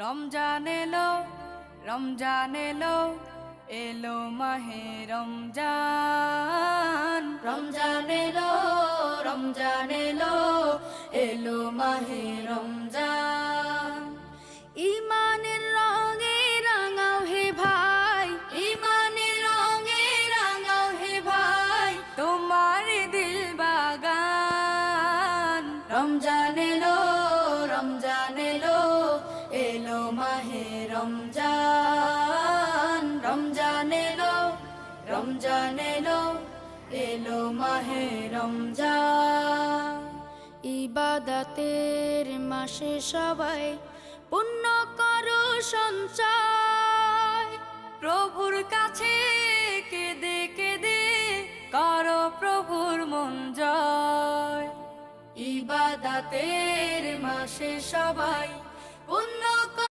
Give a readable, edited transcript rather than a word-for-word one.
রমজান এলো, রমজান এলো, এলো মাহে রমজান। রমজান এলো, রমজান এলো, এলো মাহে রমজান। ইমানের রঙে রাঙাও হে ভাই, ইমানের রঙে রাঙাও হে ভাই, তোমার দিল বাগান। রমজান এলো, রমজান এলো, এলো মাহে রমজান। রমজান এলো, রমজান এলো, এলো মাহে রমজান। ইবাদতের মাসে সবাই পুণ্য করো সঞ্চয়, প্রভুর কাছে কেঁদে কেঁদে করো প্রভুর মন জয়। ইবাদতের মাসে সবাই